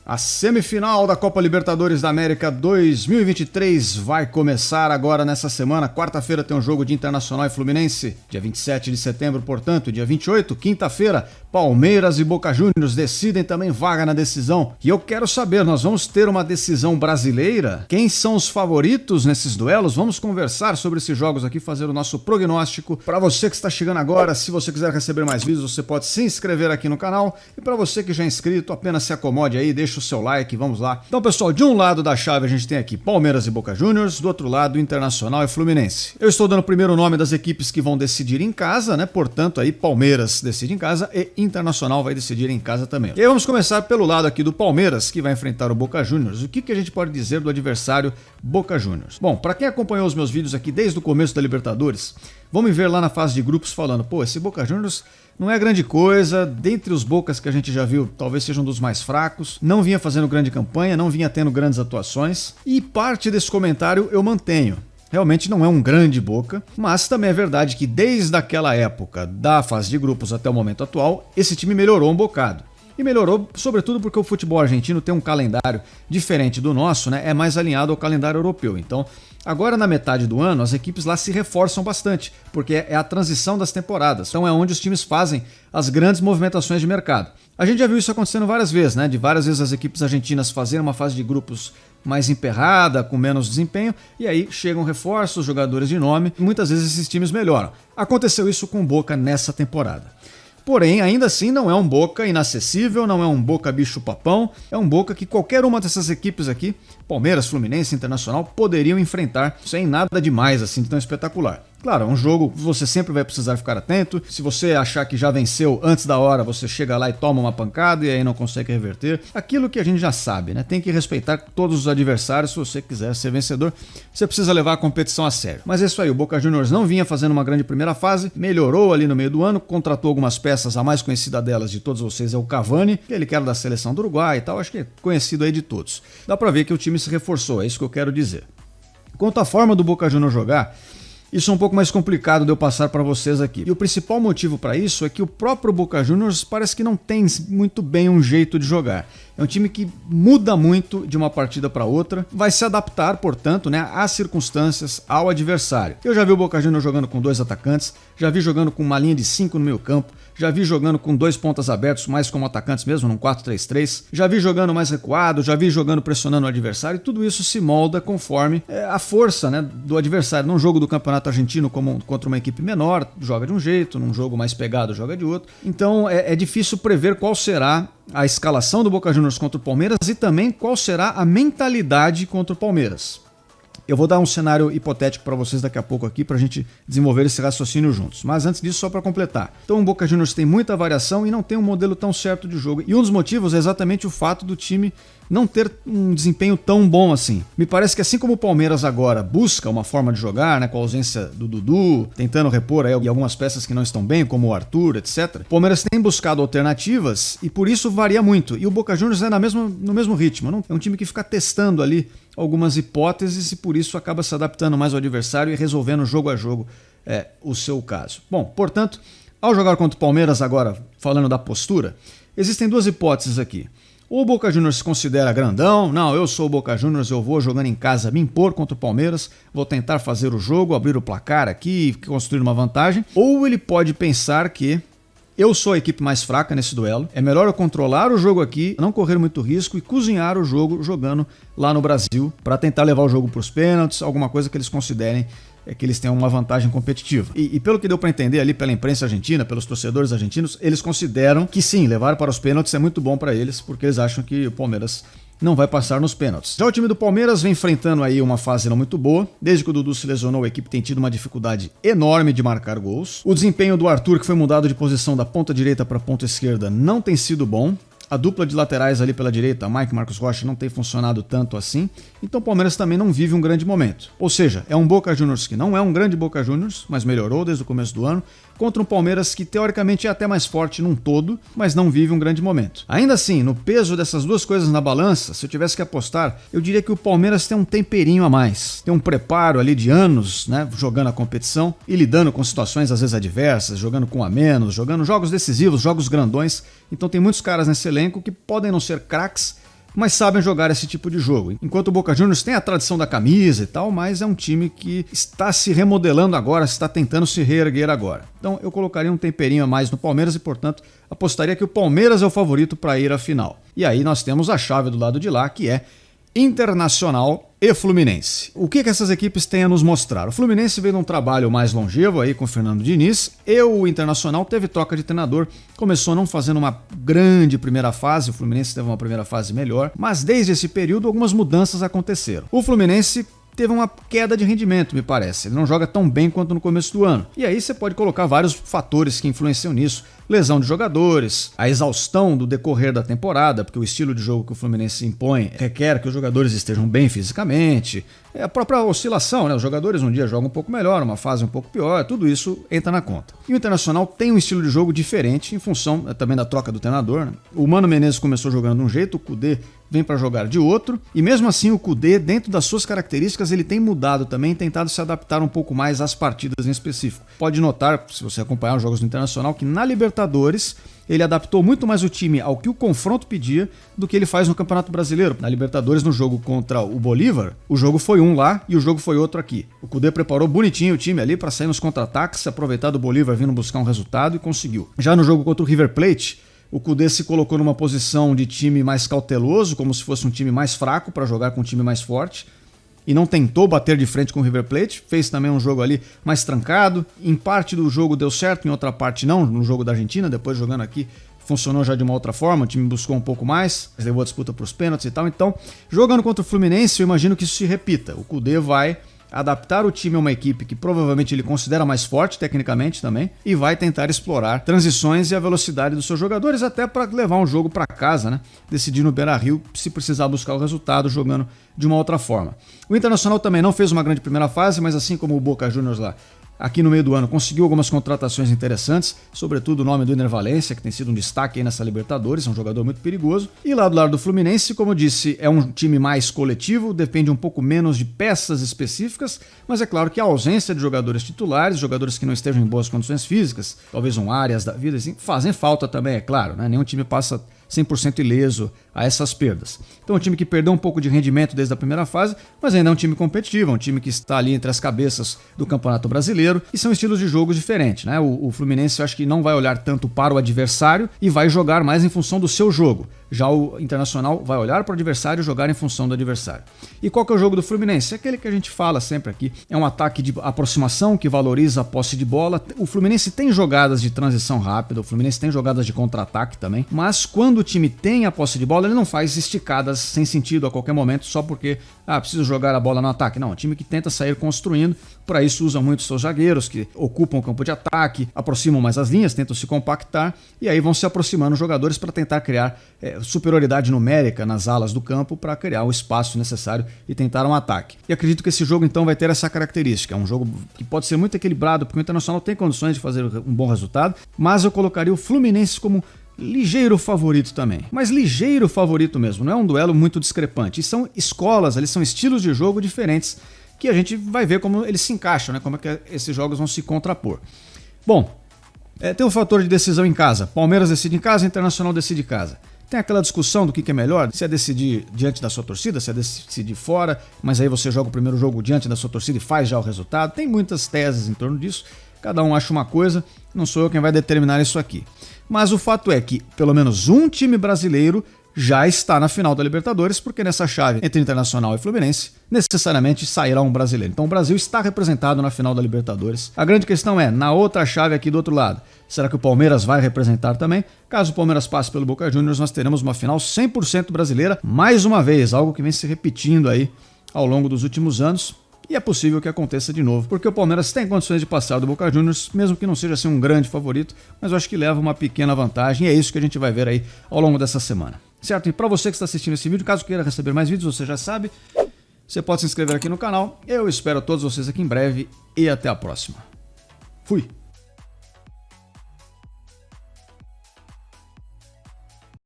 A semifinal da Copa Libertadores da América 2023 vai começar agora nessa semana. Quarta-feira tem um jogo de Internacional e Fluminense. Dia 27 de setembro, portanto, dia 28, quinta-feira, Palmeiras e Boca Juniors decidem também vaga na decisão. E eu quero saber, nós vamos ter uma decisão brasileira? Quem são os favoritos nesses duelos? Vamos conversar sobre esses jogos aqui, fazer o nosso prognóstico. Para você que está chegando agora, se você quiser receber mais vídeos, você pode se inscrever aqui no canal. E para você que já é inscrito, apenas se acomode aí, deixa o seu like, vamos lá. Então, pessoal, de um lado da chave a gente tem aqui Palmeiras e Boca Juniors, do outro lado Internacional e Fluminense. Eu estou dando primeiro o nome das equipes que vão decidir em casa, né? Portanto, aí Palmeiras decide em casa e Internacional vai decidir em casa também. E aí vamos começar pelo lado aqui do Palmeiras, que vai enfrentar o Boca Juniors. O que a gente pode dizer do adversário Boca Juniors? Bom, para quem acompanhou os meus vídeos aqui desde o começo da Libertadores, vão me ver lá na fase de grupos falando, pô, esse Boca Juniors não é grande coisa, dentre os Bocas que a gente já viu, talvez seja um dos mais fracos, não vinha fazendo grande campanha, não vinha tendo grandes atuações, e parte desse comentário eu mantenho. Realmente não é um grande Boca, mas também é verdade que desde aquela época, da fase de grupos até o momento atual, esse time melhorou um bocado. E melhorou sobretudo porque o futebol argentino tem um calendário diferente do nosso, né? É mais alinhado ao calendário europeu. Então, agora na metade do ano, as equipes lá se reforçam bastante, porque é a transição das temporadas. Então é onde os times fazem as grandes movimentações de mercado. A gente já viu isso acontecendo várias vezes, né? De várias vezes as equipes argentinas fazerem uma fase de grupos mais emperrada, com menos desempenho, e aí chegam reforços, jogadores de nome, e muitas vezes esses times melhoram. Aconteceu isso com o Boca nessa temporada. Porém, ainda assim não é um Boca inacessível, não é um Boca bicho-papão, é um Boca que qualquer uma dessas equipes aqui, Palmeiras, Fluminense, Internacional, poderiam enfrentar sem nada demais assim de tão espetacular. Claro, é um jogo que você sempre vai precisar ficar atento. Se você achar que já venceu antes da hora, você chega lá e toma uma pancada e aí não consegue reverter. Aquilo que a gente já sabe, né? Tem que respeitar todos os adversários. Se você quiser ser vencedor, você precisa levar a competição a sério. Mas é isso aí, o Boca Juniors não vinha fazendo uma grande primeira fase, melhorou ali no meio do ano, contratou algumas peças, a mais conhecida delas de todos vocês é o Cavani, ele que era da seleção do Uruguai e tal, acho que é conhecido aí de todos. Dá pra ver que o time se reforçou, é isso que eu quero dizer. Quanto à forma do Boca Juniors jogar, isso é um pouco mais complicado de eu passar para vocês aqui. E o principal motivo para isso é que o próprio Boca Juniors parece que não tem muito bem um jeito de jogar. É um time que muda muito de uma partida para outra, vai se adaptar, portanto, né, às circunstâncias, ao adversário. Eu já vi o Boca Juniors jogando com 2 atacantes, já vi jogando com uma linha de 5 no meio campo, já vi jogando com 2 pontas abertos, mais como atacantes mesmo, num 4-3-3. Já vi jogando mais recuado, já vi jogando pressionando o adversário. E tudo isso se molda conforme a força, né, do adversário. Num jogo do Campeonato Argentino contra uma equipe menor, joga de um jeito. Num jogo mais pegado, joga de outro. Então é difícil prever qual será a escalação do Boca Juniors contra o Palmeiras e também qual será a mentalidade contra o Palmeiras. Eu vou dar um cenário hipotético para vocês daqui a pouco aqui para a gente desenvolver esse raciocínio juntos. Mas antes disso, só para completar. Então o Boca Juniors tem muita variação e não tem um modelo tão certo de jogo. E um dos motivos é exatamente o fato do time não ter um desempenho tão bom assim. Me parece que assim como o Palmeiras agora busca uma forma de jogar, né, com a ausência do Dudu, tentando repor aí algumas peças que não estão bem, como o Arthur, etc. O Palmeiras tem buscado alternativas e por isso varia muito. E o Boca Juniors é no mesmo ritmo. É um time que fica testando ali algumas hipóteses e por isso acaba se adaptando mais ao adversário e resolvendo jogo a jogo o seu caso. Bom, portanto, ao jogar contra o Palmeiras agora, falando da postura, existem 2 hipóteses aqui. Ou o Boca Juniors se considera grandão, não, eu sou o Boca Juniors, eu vou jogando em casa me impor contra o Palmeiras, vou tentar fazer o jogo, abrir o placar aqui, construir uma vantagem. Ou ele pode pensar que eu sou a equipe mais fraca nesse duelo, é melhor eu controlar o jogo aqui, não correr muito risco e cozinhar o jogo jogando lá no Brasil para tentar levar o jogo para os pênaltis, alguma coisa que eles considerem que eles tenham uma vantagem competitiva. E pelo que deu para entender ali pela imprensa argentina, pelos torcedores argentinos, eles consideram que sim, levar para os pênaltis é muito bom para eles, porque eles acham que o Palmeiras não vai passar nos pênaltis. Já o time do Palmeiras vem enfrentando aí uma fase não muito boa. Desde que o Dudu se lesionou, a equipe tem tido uma dificuldade enorme de marcar gols. O desempenho do Arthur, que foi mudado de posição da ponta direita para a ponta esquerda, não tem sido bom. A dupla de laterais ali pela direita, Mike e Marcos Rocha, não tem funcionado tanto assim. Então o Palmeiras também não vive um grande momento. Ou seja, é um Boca Juniors que não é um grande Boca Juniors, mas melhorou desde o começo do ano, contra um Palmeiras que teoricamente é até mais forte num todo, mas não vive um grande momento. Ainda assim, no peso dessas 2 coisas na balança, se eu tivesse que apostar, eu diria que o Palmeiras tem um temperinho a mais. Tem um preparo ali de anos, né, jogando a competição e lidando com situações às vezes adversas, jogando com a menos, jogando jogos decisivos, jogos grandões. Então tem muitos caras nesse elenco que podem não ser craques, mas sabem jogar esse tipo de jogo. Enquanto o Boca Juniors tem a tradição da camisa e tal, mas é um time que está se remodelando agora, está tentando se reerguer agora. Então eu colocaria um temperinho a mais no Palmeiras e, portanto, apostaria que o Palmeiras é o favorito para ir à final. E aí nós temos a chave do lado de lá, que é Internacional e Fluminense. O que essas equipes têm a nos mostrar? O Fluminense veio de um trabalho mais longevo aí com o Fernando Diniz, e o Internacional teve troca de treinador, começou não fazendo uma grande primeira fase, o Fluminense teve uma primeira fase melhor, mas desde esse período algumas mudanças aconteceram. O Fluminense teve uma queda de rendimento, me parece. Ele não joga tão bem quanto no começo do ano. E aí você pode colocar vários fatores que influenciam nisso. Lesão de jogadores, a exaustão do decorrer da temporada, porque o estilo de jogo que o Fluminense impõe requer que os jogadores estejam bem fisicamente, a própria oscilação, né? Os jogadores um dia jogam um pouco melhor, uma fase um pouco pior, tudo isso entra na conta. E o Internacional tem um estilo de jogo diferente em função também da troca do treinador, né? O Mano Menezes começou jogando de um jeito, o Kudê vem para jogar de outro, e mesmo assim o Kudê, dentro das suas características, ele tem mudado também, tentado se adaptar um pouco mais às partidas em específico. Pode notar, se você acompanhar os jogos do Internacional, que na Libertadores ele adaptou muito mais o time ao que o confronto pedia do que ele faz no Campeonato Brasileiro. Na Libertadores, no jogo contra o Bolívar, o jogo foi um lá e o jogo foi outro aqui. O Kudê preparou bonitinho o time ali para sair nos contra-ataques, aproveitar do Bolívar vindo buscar um resultado e conseguiu. Já no jogo contra o River Plate, o Kudê se colocou numa posição de time mais cauteloso, como se fosse um time mais fraco para jogar com um time mais forte, e não tentou bater de frente com o River Plate, fez também um jogo ali mais trancado. Em parte do jogo deu certo, em outra parte não, no jogo da Argentina, depois jogando aqui funcionou já de uma outra forma, o time buscou um pouco mais, levou a disputa para os pênaltis e tal. Então, jogando contra o Fluminense, eu imagino que isso se repita. O Kudê vai adaptar o time a uma equipe que provavelmente ele considera mais forte tecnicamente também e vai tentar explorar transições e a velocidade dos seus jogadores até para levar um jogo para casa, né? Decidir no Beira-Rio se precisar buscar o resultado jogando de uma outra forma. O Internacional também não fez uma grande primeira fase, mas assim como o Boca Juniors lá, aqui no meio do ano conseguiu algumas contratações interessantes, sobretudo o nome do Ener Valencia, que tem sido um destaque aí nessa Libertadores, é um jogador muito perigoso. E lá do lado do Fluminense, como eu disse, é um time mais coletivo, depende um pouco menos de peças específicas, mas é claro que a ausência de jogadores titulares, jogadores que não estejam em boas condições físicas, talvez um Arias da vida, assim, fazem falta também, é claro, né? Nenhum time passa 100% ileso a essas perdas. Então é um time que perdeu um pouco de rendimento desde a primeira fase, mas ainda é um time competitivo, é um time que está ali entre as cabeças do Campeonato Brasileiro e são estilos de jogo diferentes, né? O Fluminense eu acho que não vai olhar tanto para o adversário e vai jogar mais em função do seu jogo. Já o Internacional vai olhar para o adversário e jogar em função do adversário. E qual que é o jogo do Fluminense? É aquele que a gente fala sempre aqui. É um ataque de aproximação que valoriza a posse de bola. O Fluminense tem jogadas de transição rápida, o Fluminense tem jogadas de contra-ataque também, mas quando o time tem a posse de bola, ele não faz esticadas sem sentido a qualquer momento só porque preciso jogar a bola no ataque. Não, é um time que tenta sair construindo, para isso usa muito seus zagueiros que ocupam o campo de ataque, aproximam mais as linhas, tentam se compactar e aí vão se aproximando os jogadores para tentar criar superioridade numérica nas alas do campo para criar o espaço necessário e tentar um ataque. E acredito que esse jogo então vai ter essa característica, é um jogo que pode ser muito equilibrado porque o Internacional tem condições de fazer um bom resultado, mas eu colocaria o Fluminense como ligeiro favorito também, mas ligeiro favorito mesmo, não é um duelo muito discrepante, e são escolas, eles são estilos de jogo diferentes que a gente vai ver como eles se encaixam, né? Como é que esses jogos vão se contrapor. Bom, tem o fator de decisão em casa, Palmeiras decide em casa, Internacional decide em casa. Tem aquela discussão do que é melhor, se é decidir diante da sua torcida, se é decidir fora, mas aí você joga o primeiro jogo diante da sua torcida e faz já o resultado. Tem muitas teses em torno disso, cada um acha uma coisa, não sou eu quem vai determinar isso aqui. Mas o fato é que pelo menos um time brasileiro já está na final da Libertadores, porque nessa chave entre Internacional e Fluminense, necessariamente sairá um brasileiro. Então o Brasil está representado na final da Libertadores. A grande questão é, na outra chave aqui do outro lado, será que o Palmeiras vai representar também? Caso o Palmeiras passe pelo Boca Juniors, nós teremos uma final 100% brasileira, mais uma vez, algo que vem se repetindo aí ao longo dos últimos anos. E é possível que aconteça de novo, porque o Palmeiras tem condições de passar do Boca Juniors, mesmo que não seja assim um grande favorito, mas eu acho que leva uma pequena vantagem e é isso que a gente vai ver aí ao longo dessa semana. Certo? E para você que está assistindo esse vídeo, caso queira receber mais vídeos, você já sabe, você pode se inscrever aqui no canal. Eu espero todos vocês aqui em breve e até a próxima. Fui!